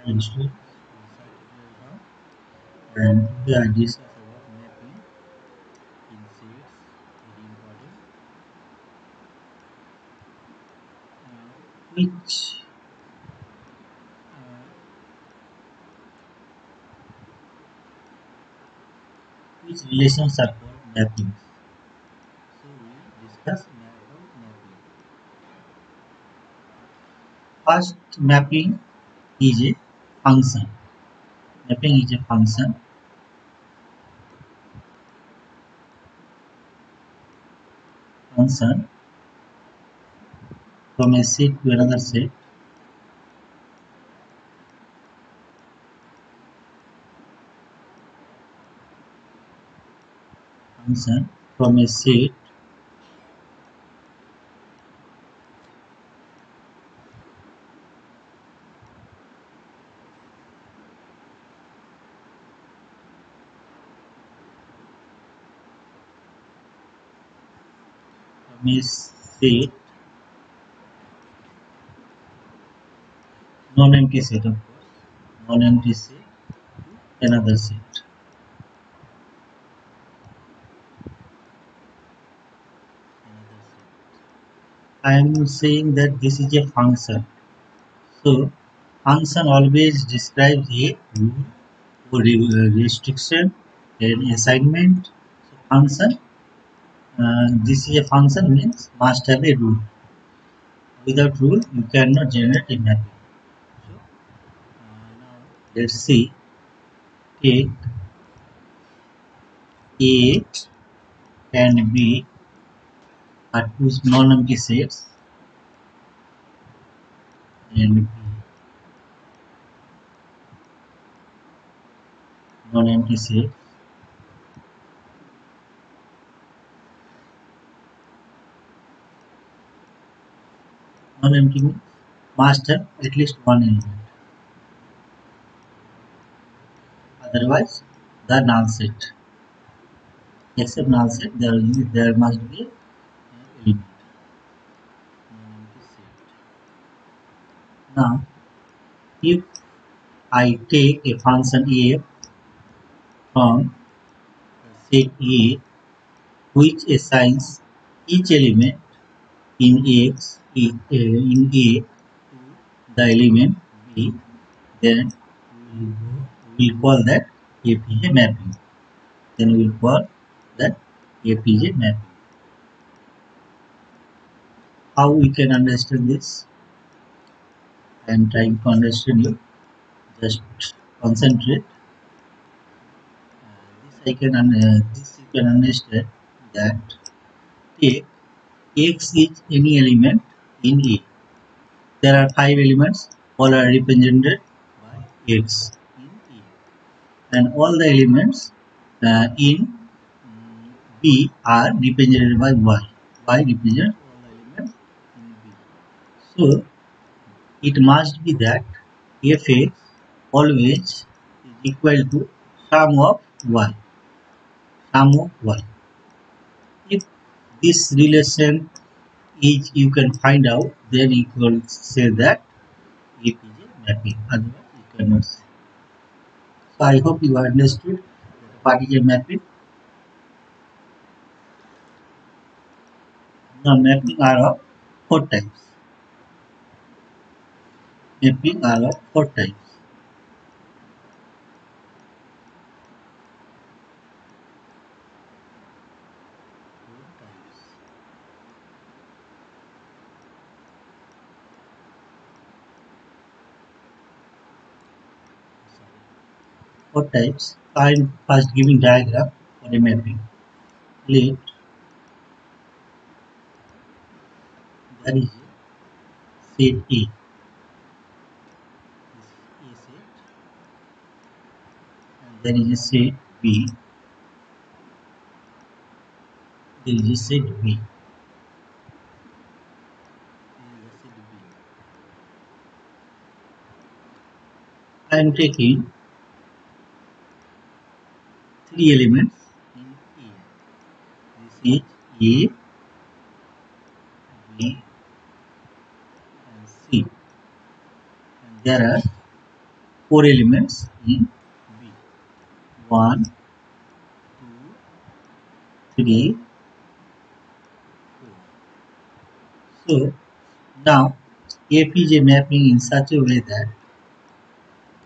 Institute and today I discuss about mapping in sets, very important. Which uh, which relations are called mappings? So we discuss about mapping. First, mapping is a function. Mapping is a function from a set to another set. Function from a set from a set, non-empty set of course, non-empty set to another set. I am saying that this is a function. So function always describes a rule or restriction, an assignment. So function, this is a function means must have a rule. Without rule, you cannot generate a mapping. So now let's see. Take A and B are two non-empty sets, and B non-empty set. Non-empty means must have at least one element. Otherwise, the null set. Except null set, there must be an element. Non-empty set. Now, if I take a function a from set A which assigns each element in X in A the element B, then we will call that APJ mapping. Then we will call that APJ mapping. How we can understand this? I am trying to understand you. Just concentrate. This you can understand that take X is any element in A. There are 5 elements, all are represented by X in A, and all the elements in B are represented by Y. Y represents all the elements in B. So it must be that Fx always is equal to sum of Y. Sum of Y. If this relation is you can find out, then you can say that it is a mapping. Otherwise, you cannot say. So I hope you understood what is a mapping. The mapping are of 4 types. Mapping are of 4 types. Four types. I am first giving diagram for a mapping. Let that is set A. This is A set, and there is a set B. There is a set B. I am taking 3 elements in A. This is A, B, and C. And there are four elements in B. 1, 2, 3, 4. So now F is a mapping in such a way that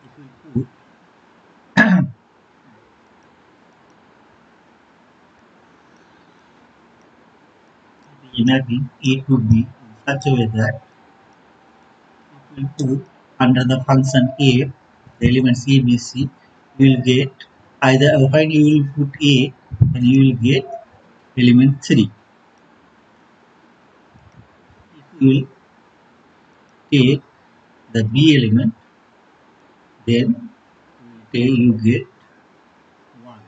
if we put a mapping A to B in such a way that if we put under the function A the elements A, B, C, you will get either when you will put A and you will get element 3. If you will take the B element, then you get 1,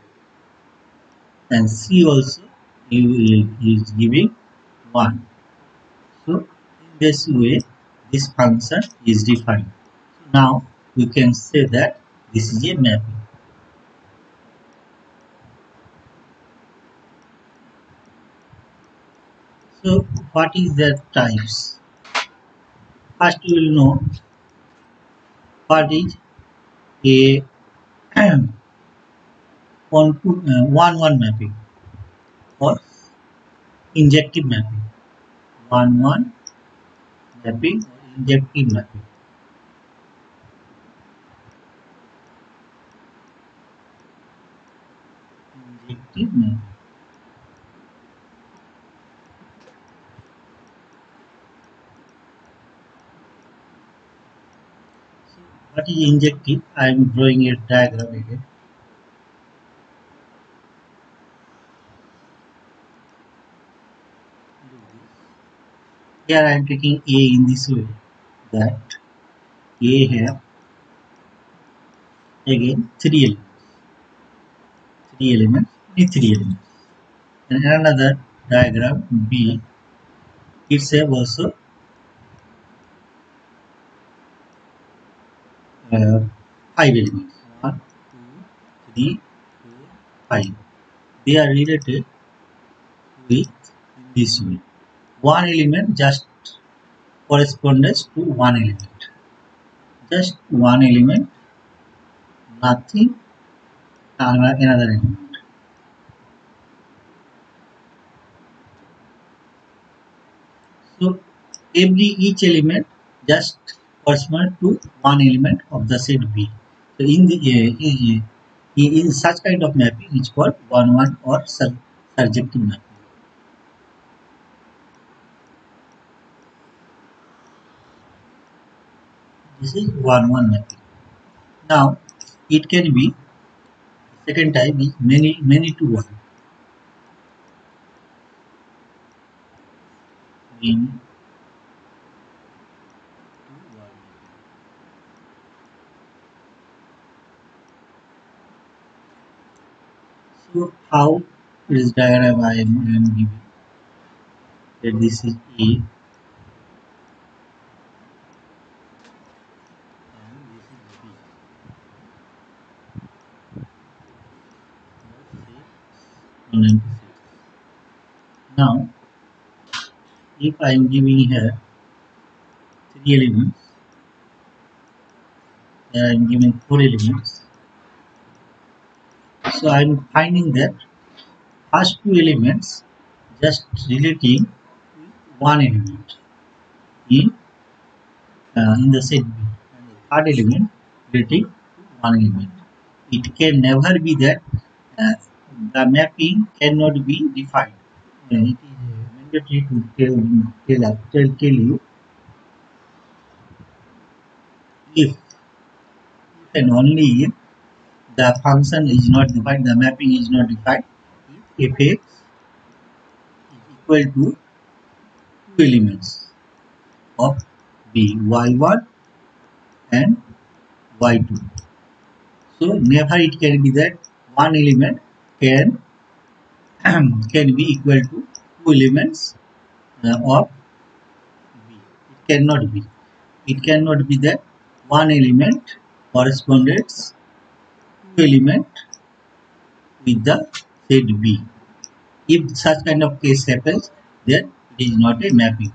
and C also you is giving 1. So in this way this function is defined. So now we can say that this is a mapping. So what is the types? First you will know what is a one mapping or injective mapping. One mapping or injective mapping. Injective mapping. So what is injective? I am drawing a diagram again. Here I am taking A in this way that A have again three elements, and another diagram B it's have also uh, five elements. One, two, three, four, five. They are related with this way. One element just corresponds to one element. Just one element, nothing another element. So each element just corresponds to one element of the set B. So in such kind of mapping, it's called one or surjective mapping. This is one mapping. Now it can be second type is many to one. Many to one. So how this diagram I am giving that this is A and this is B. Let's say 196. Now if I am giving here three elements, here I am giving four elements. So I am finding that first two elements just relating one element in the set B, and the third element relating to one element. It can never be that uh, the mapping cannot be defined. It is mandatory to tell you if and only if the function is not defined, the mapping is not defined, if fx is equal to two elements of B, y1 and y2. So never it can be that one element can can be equal to two elements of B. It cannot be. It cannot be that one element corresponds to element with the set B. If such kind of case happens, then it is not a mapping.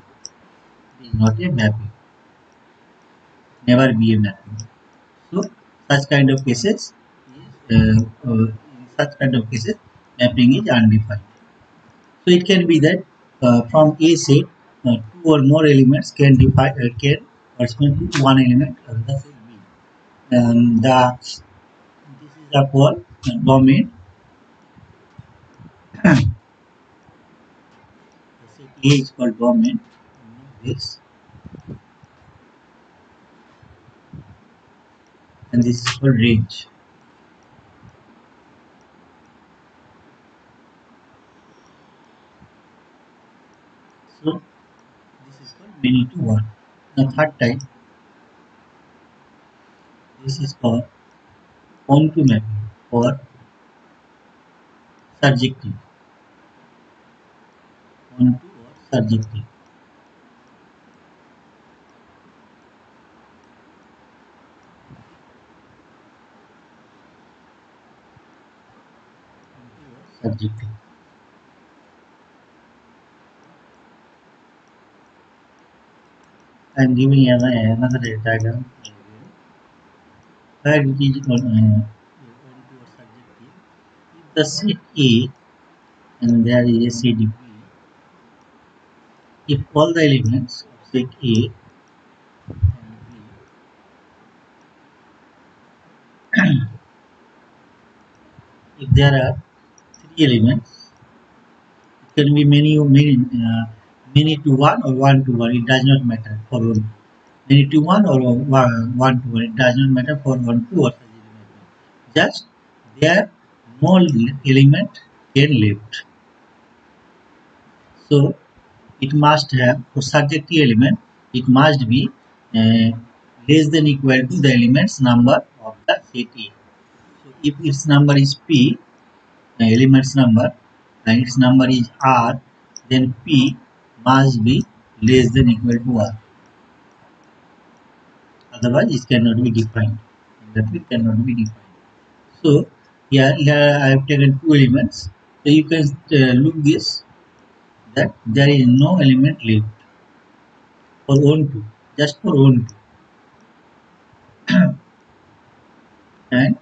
It is not a mapping. Never be a mapping. So Such kind of cases in such kind of cases mapping is undefined. So it can be that from A set two or more elements can correspond to one element of the set B. This is a called domain. The set A is called domain. This and this is called range. So this is called many to one. The third type, this is called onto mapping or surjective. Onto or surjective. Subjective. I am giving another diagram where it is onto or subjective. If the set A and there is a set B, if all the elements of set A and B, if there are three elements, it can be many to one or one to one. It does not matter for many to one or one to one. It does not matter for one to or such element. Just there no element can left. So it must have for subjective element. It must be uh, less than equal to the elements number of the set A. So if its number is P, elements number, and its number is R, then P must be less than equal to R. Otherwise, it cannot be defined. That way, cannot be defined. So here I have taken two elements. So you can look this that there is no element left for onto, just for onto, and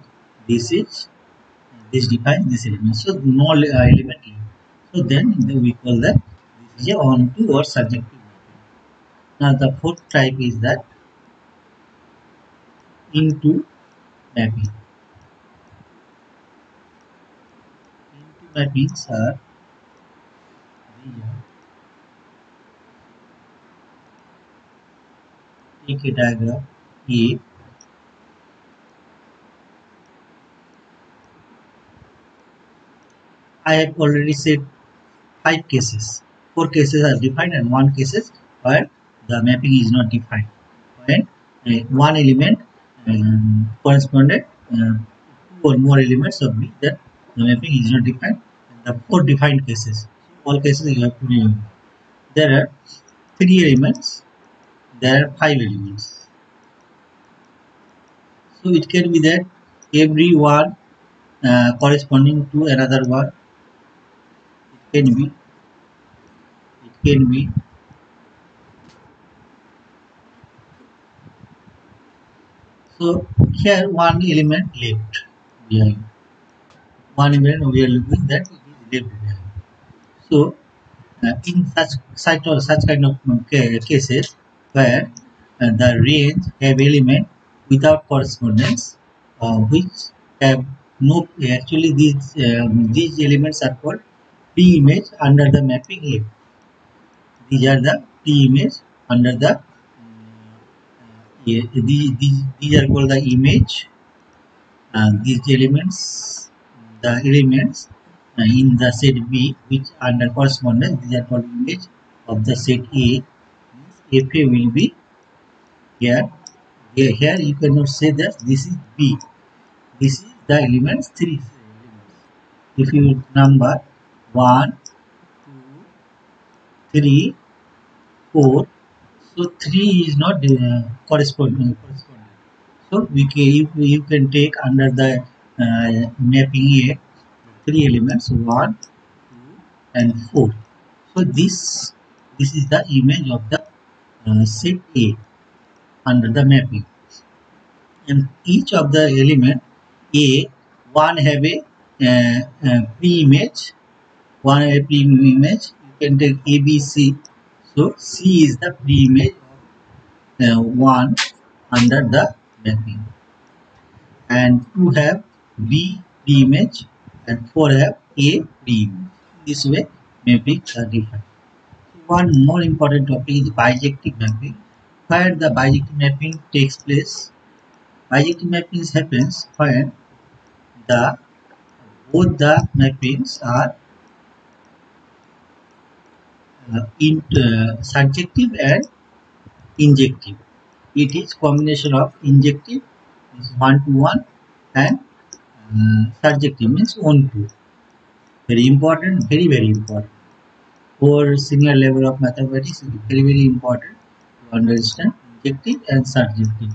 this is this defines this element. So no element left. So then we call that this is a onto or subjective mapping. Now the fourth type is that into mapping. Into mappings are take a diagram A. I have already said five cases. Four cases are defined and one cases where the mapping is not defined. When one element corresponded two or more elements of B, that the mapping is not defined. And the four defined cases. All cases you have to remember. There are three elements. There are five elements. So it can be that every one corresponding to another one. It can be. It can be. So here one element left behind. One element we are looking that it is left behind. So in such kind of cases where the range have element without correspondence, which have no actually these elements are called P image under the mapping A. These are the P image under the these are called the image. These elements, the elements in the set B which under correspondence, these are called image of the set A. FA will be here. Here you cannot say that this is B. This is the elements, three elements. If you number 1, 2, 3, 4, so 3 is not corresponding. So you can take under the mapping A three elements 1, 2, and 4. So this is the image of the set A under the mapping. and each of the element A, one have a pre-image, one have a pre-image. You can take A, B, C. So C is the pre-image of 1 under the mapping, and 2 have B pre-image, and 4 have A pre-image. This way mappings are defined. One more important topic is bijective mapping, where the bijective mapping takes place. Bijective mapping happens when the both the mappings are subjective and injective. It is combination of injective, means one to one, and subjective, means one to. Very important, very important. For senior level of mathematics, it is very important to understand injective and subjective.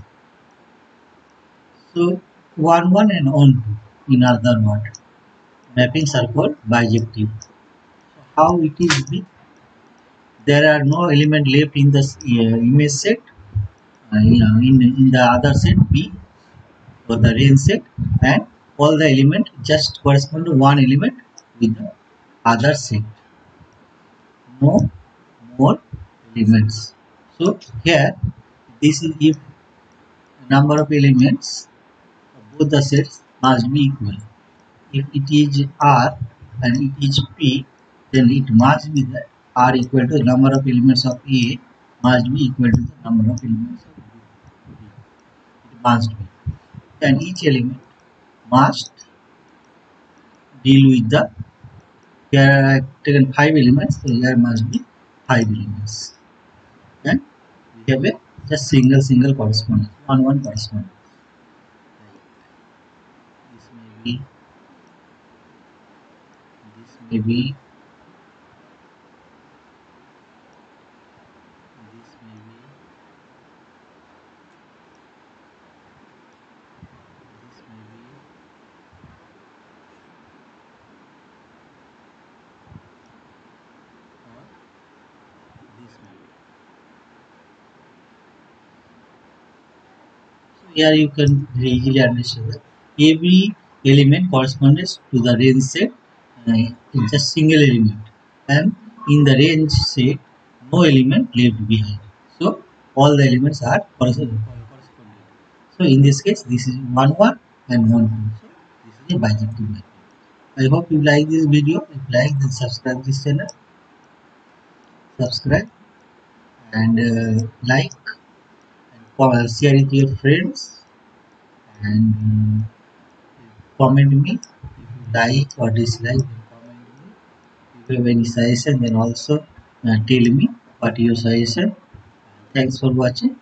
So one and on two, in other words, mappings are called bijective. So how it is be? There are no element left in the image set, in the other set B for the range set, and all the element just correspond to one element with the other set. No more elements. So here this is if number of elements of both the sets must be equal. If it is R and it is P, then it must be that R equal to the number of elements of A must be equal to the number of elements of B. It must be. And each element must deal with the, here I have taken 5 elements, so here must be 5 elements. And we have a just single correspondence, one correspondence. This may be, this may be, this may be, or this may be. So here you can easily understand that every element corresponds to the range set, in just single element, and in the range set no element left behind. So all the elements are corresponding. So in this case, this is 1 1 and 1 2. So this is a bijective mapping. I hope you like this video. If you like, then subscribe this channel, subscribe, and like, and share it with your friends, and comment me if you like or dislike. Then comment me. If you have any suggestion, then also tell me what your suggestion. Thanks for watching.